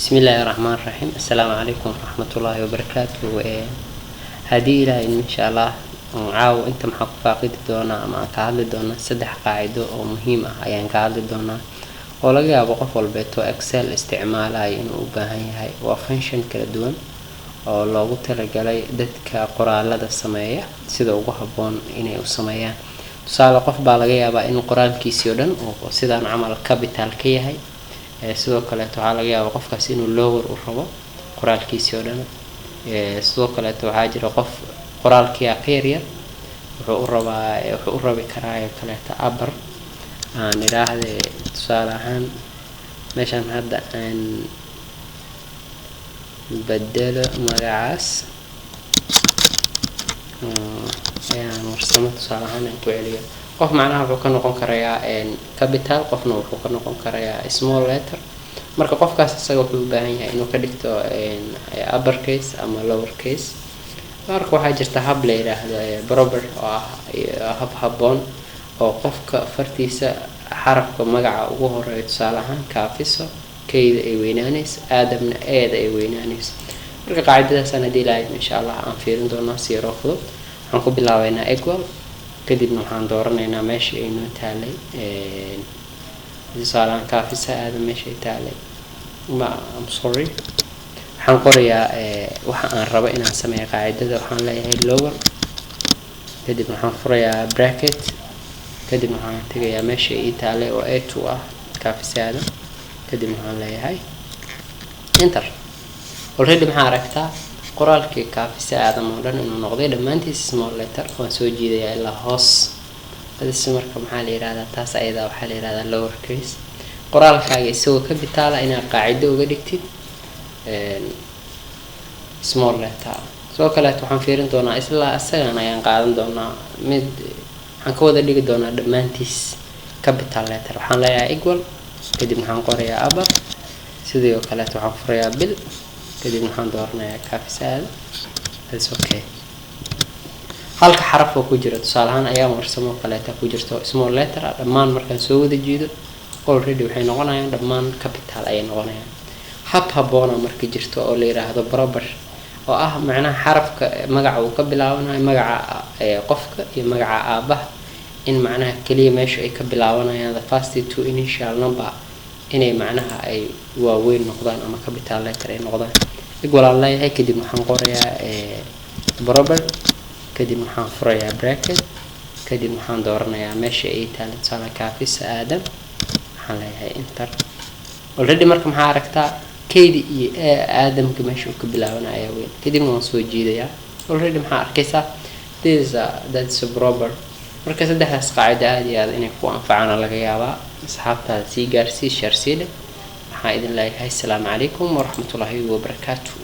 بسم الله الرحمن الرحيم. السلام عليكم ورحمة الله وبركاته. هذه إلى إن شاء الله عاو أنت محق فاقد دونا ما كعاد دونا سدح قاعدة أو مهمة يعني كعاد دونا ولا جا بقف البيت وإكسل استعمال هاي إنه بهاي هاي وفنشن كردون أو لو قلت رجالي دتك قرآن لدى السماية سيدا وقهبون إني السماية سال قف بالجيا بقى إنه قرآن كيسيودن وسيدا عمل كابيتال كي هاي sidoo kale waxaa laga yaabaa qofkaas inuu lower u rabo qoraalkiisa oo dhan sidoo kale waxaa jira qof qoraalkiisa ka yar wuxuu u rabi karaa kale upper aan iraahdo tusaale ahaan meeshan hadda aan bedelo magacaas ayaan warsamo tusaale ahaan ku celiyo qof macnaha wuxuu ka noqon karayaa capital qofna wuxuu ka noqon karayaa small letter marka qofkaas isaga wuxuu u baahan yahay inuu ka dhigto upper case ama lower case marka waxaa jirta hab la yiraahdo proper oo ah hab habboon oo qofka fartiisa xarafka magaca ugu horeeyo tusaale ahaan kaafiso keeda ay weynaanayso aadamna eeda ay weynaanayso marka qaacidadaas aan hadii ilaahay insha Allah aan fiirin doonaa si yar oo fudud waxaan ku bilaabaynaa equal kadibna waxaan dooranaynaa meesha ay noo taalay tusaale kaafisa aadam meesha ay taalay I'm sorry waxaan qorayaa waxa aan rabo inaan sameeyo qaacidada waxaan leeyahay lower kadibna waxaan furayaa bracket kadibna waxaan tagayaa meesha ay taalay oo a2 ah kaafisa aadam kadibna waxaan leeyahay enter already maxaa aragtaa qoraalkii kaafisa aadam oo dhan inuu noqday dhamaantiis small letter waan soo jiidayaa ilaa hoos hadis marka maxaa la yiraahdaa taas ayada waxaa la yiraahdaa lower case qoraalkaaga isagoo ka bitaala inaad qaacido uga dhigtid small letter soo kale waxaan fiirin doonaa isla asagan ayaan qaadan doonaa mid waxaan ka wada dhigi doonaa dhamaantiis capital letter waxaan leeyahay equal kadib waxaan qorayaa upper sidoo kale waxaan furayaa bil kadib waxaan dooranayaa kaafisada that's okay halka xaraf oo ku jira tusaale ahaan ayaa warsamo kaleeta ku jirto small letter dhammaan markaan soo wada jiido already waxay noqonayaan dhammaan capital ay noqonayaan hab habboon markii jirto oo la yiraahdo proper oo ah macnaha xarafka magaca uu ka bilaabanayo magaca qofka iyo magaca aabaha in macnaha kaliya meesha ay ka bilaabanayaan the first two initial number inay macnaha ay waaweyn noqdaan ama capital letter ay noqdaan equal aan leeyahay kadib waxaan qorayaa proper kadib waxaan furayaa bracket kadib waxaan dooranayaa meesha ay taalo tusaale kaafisa aadam waxaan leeyahay enter already marka maxaa aragtaa keedi iyo aadamka meesha uu ka bilaabanayo weyn kadib waan soo jiidayaa already maxaa arkaysaa that's a proper marka saddexdaas qaacida aad iyo aad inay ku anfacaan laga yaabaa asxaabtaada sii gaarsii share sii leh waxaan idin leeyahay assalaamu calaykum waraxmatullaahi wabarakaatuh.